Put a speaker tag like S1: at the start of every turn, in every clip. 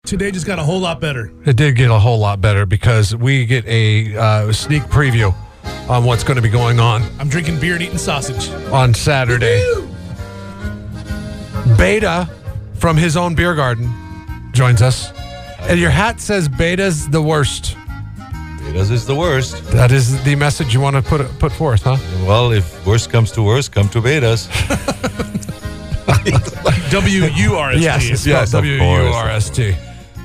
S1: Today just got a whole lot better.
S2: It did get a whole lot better because we get a sneak preview on what's going to be going on.
S1: I'm drinking beer and eating sausage.
S2: On Saturday. Beda from his own Biergarten joins us. And your hat says Beda's the worst.
S3: Beda's is the worst.
S2: That is the message you want to put forth, huh?
S3: Well, if worst comes to worst, come to Beda's.
S1: W-U-R-S-T.
S2: Yes, it's
S3: yes,
S2: W-U-R-S-T.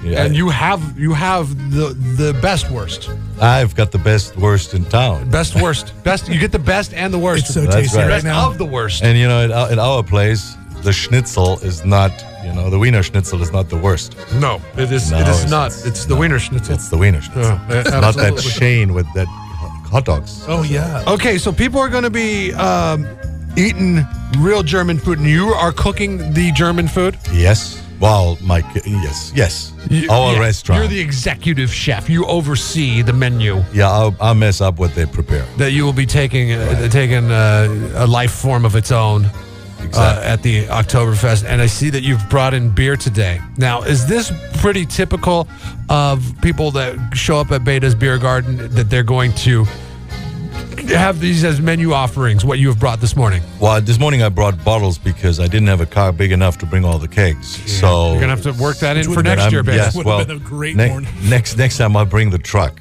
S3: Yeah.
S2: And you have the best worst.
S3: I've got the best worst in town.
S2: Best worst. Best. You get the best and the worst.
S1: It's so
S3: That's
S1: tasty
S3: right.
S1: right
S2: Best
S1: now.
S2: of the worst.
S3: And at our place, the schnitzel is not, the Wiener Schnitzel is not the worst.
S2: No, it is.
S3: No,
S2: it is
S3: it's-
S2: not. It's the Wiener Schnitzel.
S3: It's the Wiener Schnitzel.
S2: Yeah,
S3: Not that
S2: absolutely.
S3: chain with that hot dogs.
S1: Oh, yeah.
S2: Okay, so people are going to be eating real German food, and you are cooking the German food?
S3: Yes. Well, Mike, yes. Our restaurant.
S2: You're the executive chef. You oversee the menu
S3: Yeah, I'll mess up what they prepare.
S2: that you will be taking a life form of its own
S3: Exactly.
S2: at the Oktoberfest. And I see that you've brought in beer today. Now, is this pretty typical of people that show up at Beda's Biergarten, that they're going to have these as menu offerings, what you have brought this morning?
S3: Well, this morning I brought bottles because I didn't have a car big enough to bring all the kegs. So
S2: You're going to have to work that in for
S1: would've
S2: next
S3: I'm-
S2: year, Beda.
S3: yes,
S1: Would've
S3: well,
S1: been a great
S3: ne-
S1: morning.
S3: next time I'll bring the truck,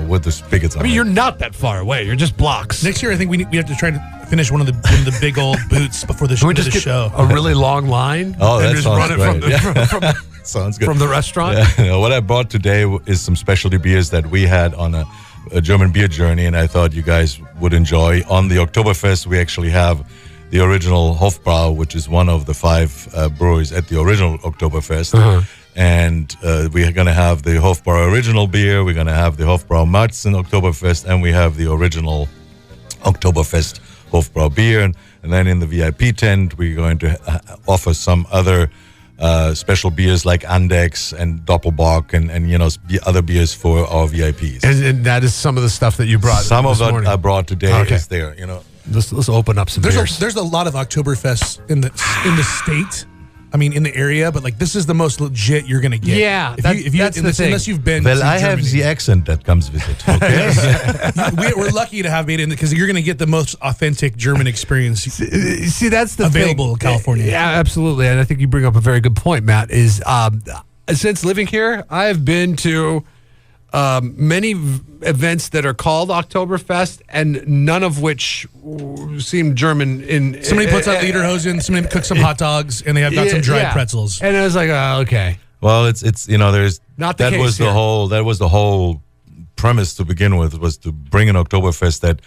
S3: with the spigots on
S2: I mean,
S3: it.
S2: you're not that far away. You're just blocks.
S1: Next year, I think we have to try to finish one of the big old boots before the,
S2: Can we
S1: end of
S2: just
S1: the
S2: get
S1: show.
S2: a really long line
S3: Oh,
S2: and
S3: that
S2: just
S3: sounds
S2: run it from
S3: great.
S2: the,
S3: Sounds good.
S2: from the restaurant?
S3: Yeah, what I brought today is some specialty beers that we had on a German beer journey, and I thought you guys would enjoy. On the Oktoberfest, we actually have the original Hofbrau, which is one of the 5 breweries at the original Oktoberfest. And we're going to have the Hofbrau original beer, we're going to have the Hofbrau Marzen Oktoberfest, and we have the original Oktoberfest Hofbrau beer. And then in the VIP tent, we're going to offer some other special beers like Andex and Doppelbock and other beers for our VIPs.
S2: And that is some of the stuff that you brought
S3: Some of
S2: this
S3: that
S2: morning.
S3: I brought today
S2: Okay.
S3: is there,
S2: Let's open up some beers.
S1: There's a lot of Oktoberfests in the state. I mean, in the area, but this is the most legit you're going to get.
S2: Yeah,
S1: if you,
S2: that's the thing.
S1: Unless you've been.
S3: Well,
S1: to
S3: I have
S1: Germany.
S3: the accent that comes with it. Okay.
S1: We're lucky to have Beda in because you're going to get the most authentic German experience.
S2: See, that's the
S1: Available
S2: thing.
S1: in California.
S2: Yeah, absolutely. And I think you bring up a very good point, Matt, is since living here, I've been to many events that are called Oktoberfest, and none of which seem German.
S1: Somebody puts out lederhosen, somebody cooks some hot dogs, and they have got some dried
S2: Yeah.
S1: pretzels.
S2: And I was like, okay.
S3: Well, it's there's
S2: Not the
S3: that
S2: case
S3: was
S2: here.
S3: the whole premise to begin with, was to bring an Oktoberfest that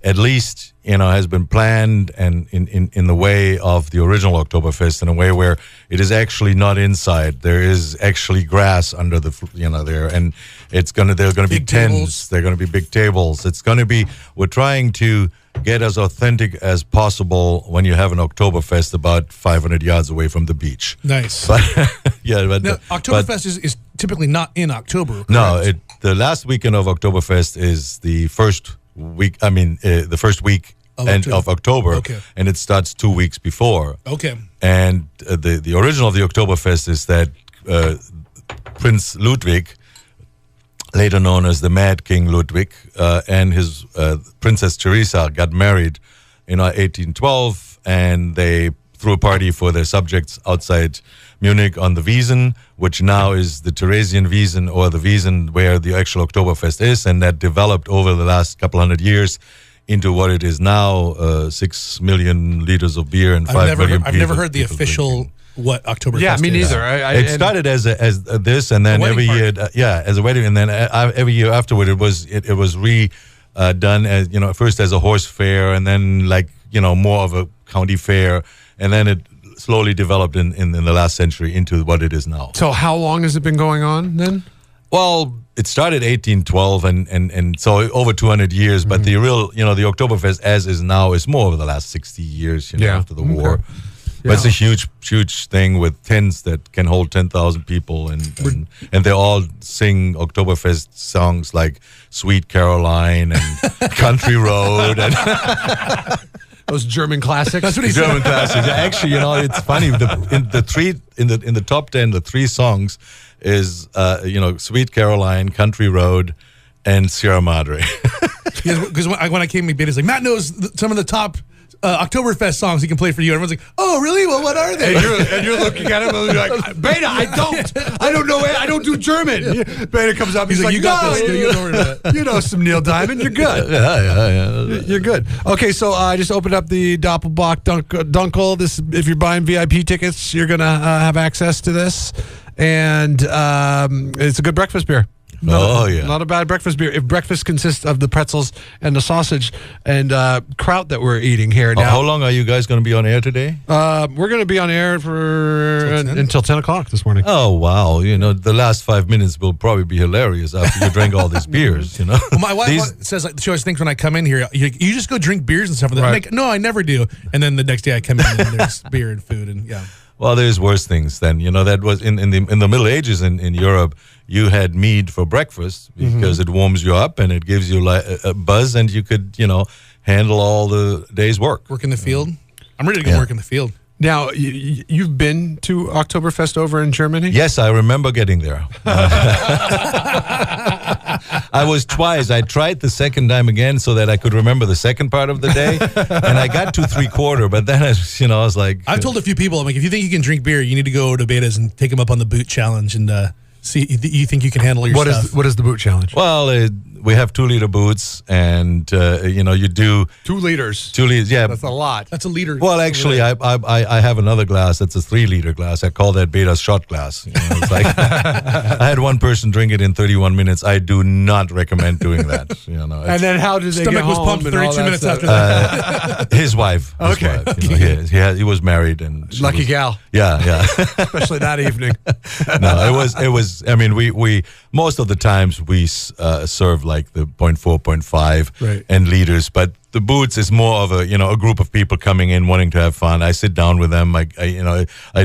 S3: at least has been planned and in the way of the original Oktoberfest, in a way where it is actually not inside. There is actually grass under the there, and there are gonna be
S1: Big
S3: tents.
S1: tables.
S3: There are gonna be big tables. It's gonna be. We're trying to get as authentic as possible when you have an Oktoberfest about 500 yards away from the beach.
S1: Nice.
S3: But yeah, but
S1: Now, Oktoberfest is typically not in October.
S3: no,
S1: correct?
S3: the last weekend of Oktoberfest is the first week. I mean, the first week of October,
S1: Okay.
S3: and it starts 2 weeks before.
S1: Okay.
S3: And the original of the Oktoberfest is that Prince Ludwig, later known as the Mad King Ludwig, and his Princess Teresa got married in 1812, and they threw a party for their subjects outside Munich on the Wiesn, which now is the Theresian Wiesn, or the Wiesn where the actual Oktoberfest is, and that developed over the last couple hundred years into what it is now, 6 million liters of beer and 5 million
S1: I've never
S3: people-
S1: heard the
S3: people
S1: official
S3: drinking.
S1: what Oktoberfest
S2: Yeah, me
S1: is.
S2: neither.
S3: It started as this, and then
S1: A wedding
S3: every year, as a wedding, and then every year afterward, it was done as first as a horse fair, and then more of a county fair, and then it slowly developed in the last century into what it is now.
S2: So how long has it been going on then?
S3: Well, it started 1812, and so over 200 years. But the real, the Oktoberfest as is now is more over the last 60 years,
S2: Yeah.
S3: after the war.
S2: Okay.
S3: But it's a huge thing with tents that can hold 10,000 people, and they all sing Oktoberfest songs like "Sweet Caroline" and "Country Road." And
S2: Those German classics.
S1: That's what he said.
S3: German classics. Actually, it's funny. In the top 10, the 3 songs is Sweet Caroline, Country Road, and Sierra Madre.
S1: Because when I came to Beda, he's like, Matt knows some of the top Oktoberfest songs he can play for you. Everyone's like, oh, really? Well, what are they?
S2: And you're looking at him and you're like, Beda, I don't know. I don't do German. Beda comes up. He's like,
S1: you got this. You don't worry about it.
S2: You know some Neil Diamond. You're good.
S3: Yeah.
S2: You're good. Okay, so I just opened up the Doppelbock Dunkel. This, if you're buying VIP tickets, you're going to have access to this. And it's a good breakfast beer. Not a bad breakfast beer. If breakfast consists of the pretzels and the sausage and kraut that we're eating here now.
S3: How long are you guys going to be on air today?
S2: We're going to be on air until 10 o'clock this morning.
S3: Oh, wow. The last 5 minutes will probably be hilarious after you drink all these beers, Well,
S1: my wife says, she always thinks when I come in here, you just go drink beers and stuff. And I'm like, no, I never do. And then the next day I come in and there's beer and food and yeah.
S3: Well, there's worse things than that was in the Middle Ages in Europe. You had mead for breakfast because it warms you up and it gives you a buzz, and you could handle all the day's work.
S1: Work in the field. I'm ready to go work in the field.
S2: Now, you've been to Oktoberfest over in Germany?
S3: Yes, I remember getting there. I was twice. I tried the second time again so that I could remember the second part of the day, and I got to 3/4. But then I was like,
S1: I've told a few people, I'm like, if you think you can drink beer, you need to go to Beda's and take them up on the boot challenge and see you think you can handle your stuff.
S2: What is the boot challenge?
S3: Well, we have 2-liter boots, and you do
S2: 2 liters.
S3: 2 liters. Yeah,
S2: that's a lot.
S1: That's a liter.
S3: Well, actually, I have another glass that's a 3-liter glass. I call that Beda's shot glass. It's like I had one person drink it in 31 minutes. I do not recommend doing that.
S2: And then how did they
S1: stomach
S2: get
S1: was
S2: home?
S1: pumped 32 minutes
S2: stuff?
S1: after that.
S3: His wife.
S2: Okay.
S3: He was married, and
S2: lucky gal.
S3: Yeah.
S2: Especially that evening.
S3: No, it was. I mean, we most of the times we serve like the 0.4, 0.5 and liters, but the boots is more of a group of people coming in wanting to have fun. I sit down with them. I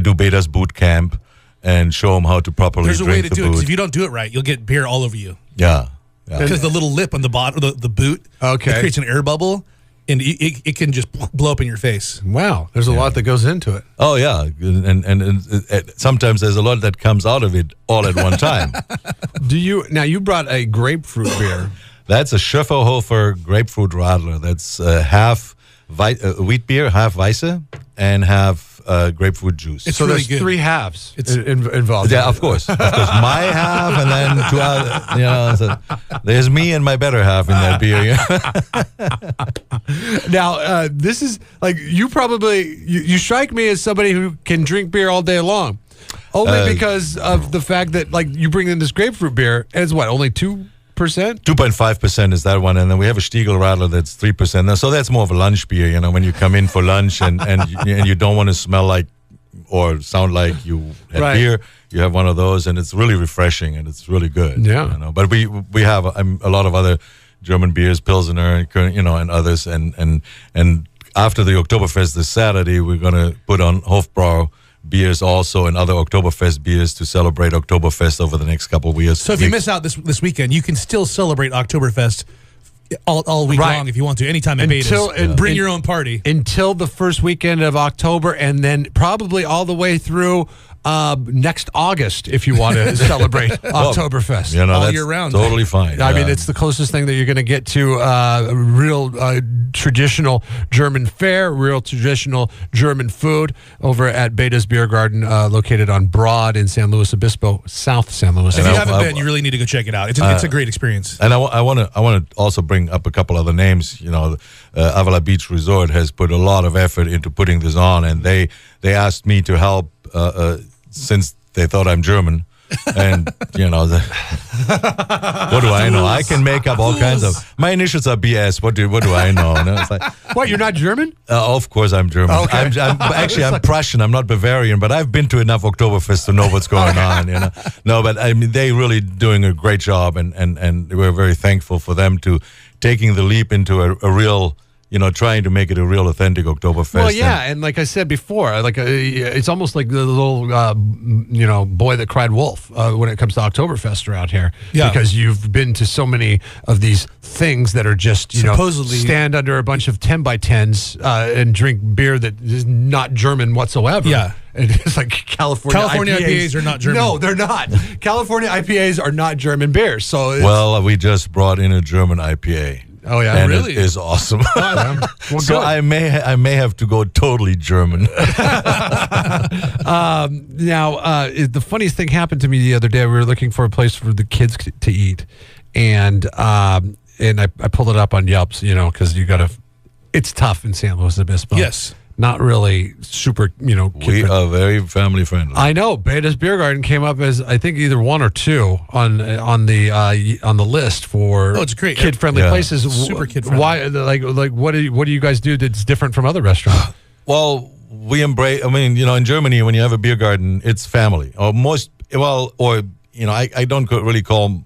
S3: do Beda's boot camp and show them how to properly
S1: There's
S3: drink
S1: a way to
S3: the
S1: do it,
S3: boot.
S1: because if you don't do it right, you'll get beer all over you.
S3: Yeah.
S1: Because the little lip on the bottom, the boot, it creates an air bubble, and it can just blow up in your face.
S2: Wow, there's a lot that goes into it.
S3: Oh yeah, and sometimes there's a lot that comes out of it all at one time.
S2: You brought a grapefruit beer.
S3: That's a Schöfferhofer grapefruit radler. That's half wheat beer, half Weisse, and half grapefruit juice.
S2: So
S1: really
S2: there's
S1: good.
S2: 3 halves involved.
S3: Yeah, of course. My half, and then 2 other. So there's me and my better half in that beer.
S2: Now, this is like you strike me as somebody who can drink beer all day long, only because of the fact that you bring in this grapefruit beer, and it's only 2%.
S3: 2.5% is that one, and then we have a Stiegel Radler that's 3%. Now, so that's more of a lunch beer, when you come in for lunch and you don't want to smell like or sound like you had beer. You have one of those, and it's really refreshing and it's really good.
S2: Yeah.
S3: But we have a lot of other German beers, Pilsener, and others, and after the Oktoberfest this Saturday, we're gonna put on Hofbrau beers also and other Oktoberfest beers to celebrate Oktoberfest over the next couple of years.
S1: So if you miss out this weekend, you can still celebrate Oktoberfest all week long if you want to, anytime at Beda's. Bring your own party.
S2: Until the first weekend of October, and then probably all the way through next August if you want to celebrate Oktoberfest.
S1: All year round.
S3: Totally fine.
S2: I mean, it's the closest thing that you're going to get to a real traditional German fare, real traditional German food over at Beda's Biergarten, located on Broad in San Luis Obispo, South San Luis
S1: If
S2: Obispo.
S1: you haven't been, you really need to go check it out. It's a great experience.
S3: And I want to also bring up a couple other names. Avila Beach Resort has put a lot of effort into putting this on, and they asked me to help since they thought I'm German. And what do I know? I can make up all kinds of. My initials are BS. What do I know? It's like,
S2: what? You're not German?
S3: Of course I'm German.
S2: Okay.
S3: I'm Prussian. I'm not Bavarian, but I've been to enough Oktoberfest to know what's going on. No, but I mean they really doing a great job, and we're very thankful for them to taking the leap into a real trying to make it a real authentic Oktoberfest.
S2: Well, yeah, and like I said before, it's almost like the little boy that cried wolf when it comes to Oktoberfest around here.
S1: Yeah.
S2: Because you've been to so many of these things that are just
S1: Supposedly
S2: stand under a bunch of 10x10s and drink beer that is not German whatsoever.
S1: Yeah.
S2: And it's like California
S1: IPAs are not German.
S2: No, they're not. California IPAs are not German beers. So
S3: we just brought in a German IPA.
S2: Oh yeah,
S3: and
S2: really?
S3: It is awesome.
S2: Well,
S3: so
S2: good.
S3: I may have to go totally German.
S2: The funniest thing happened to me the other day. We were looking for a place for the kids to eat, and I pulled it up on Yelps, because you got to. It's tough in San Luis Obispo.
S1: Yes.
S2: Not really super,
S3: We are very family friendly.
S2: I know. Beda's Biergarten came up as I think either 1 or 2 on the list for
S1: it's great.
S2: kid friendly places.
S1: Super kid friendly.
S2: Why? Like what do you guys do that's different from other restaurants?
S3: Well, we embrace. I mean, in Germany, when you have a beer garden, it's family. I don't really call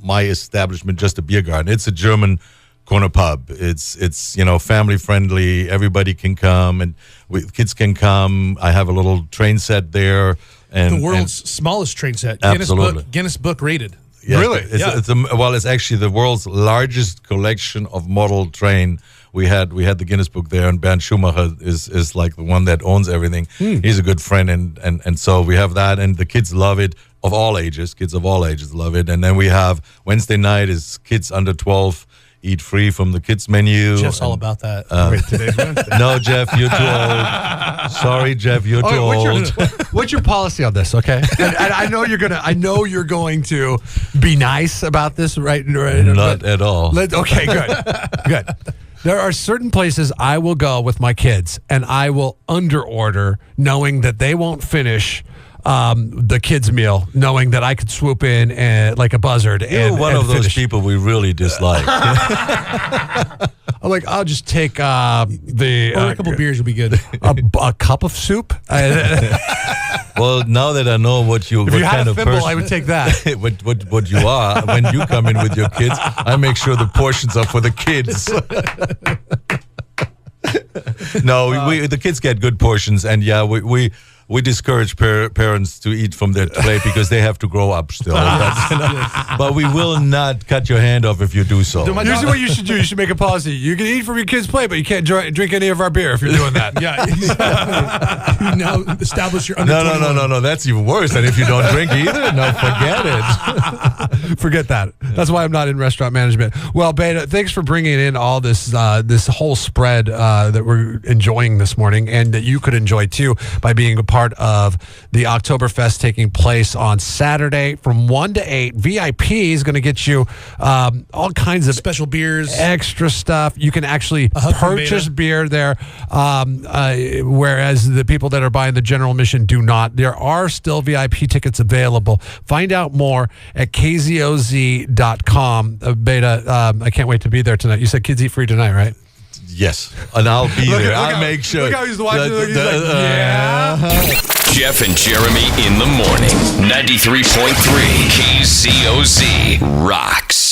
S3: my establishment just a beer garden. It's a German corner pub. It's family friendly. Everybody can come, and kids can come. I have a little train set there, and
S1: the world's smallest train set.
S3: Absolutely.
S1: Guinness Book rated.
S3: Yes,
S2: Really?
S3: It's actually the world's largest collection of model train. We had the Guinness Book there, and Bernd Schumacher is like the one that owns everything. He's a good friend, and so we have that, and the kids love it. Of all ages, kids of all ages love it. And then we have Wednesday night is kids under 12 eat free from the kids menu.
S1: Jeff's all about that.
S2: Wait, today's Wednesday.
S3: No, Jeff, you're too old. Sorry, Jeff, you're too old.
S2: What's your policy on this? Okay, and I know you're going to be nice about this, right?
S3: Not at all.
S2: Okay, good. There are certain places I will go with my kids, and I will underorder, knowing that they won't finish the kids' meal, knowing that I could swoop in like a buzzard.
S3: You're one of those people we really dislike.
S2: I'm like, I'll just take a
S1: couple beers would be good.
S2: a cup of soup.
S3: Well, now that I know what you
S2: If
S3: what
S2: you had
S3: kind
S2: a
S3: of
S2: thimble,
S3: person,
S2: I would take that.
S3: what you are when you come in with your kids, I make sure the portions are for the kids. No, the kids get good portions, and we discourage parents to eat from their plate because they have to grow up still. But we will not cut your hand off if you do so.
S2: Here's what you should do. You should make a policy. You can eat from your kid's plate, but you can't drink any of our beer if you're doing that.
S1: Yeah, exactly. You now establish your under 21.
S3: No. That's even worse than if you don't drink either. No, forget it.
S2: Forget that. That's why I'm not in restaurant management. Well, Beda, thanks for bringing in all this whole spread that we're enjoying this morning, and that you could enjoy too by being a part of the Oktoberfest taking place on Saturday from 1 to 8. VIP is going to get you all kinds of
S1: special beers,
S2: extra stuff. You can actually purchase beer there, whereas the people that are buying the general admission do not. There are still VIP tickets available. Find out more at kzoz.com. Beda, I can't wait to be there tonight. You said kids eat free tonight, right?
S3: Yes, and I'll be there. I'll make sure.
S2: Look how he's watching. He's like, yeah.
S4: Jeff and Jeremy in the morning. 93.3 KZOZ rocks.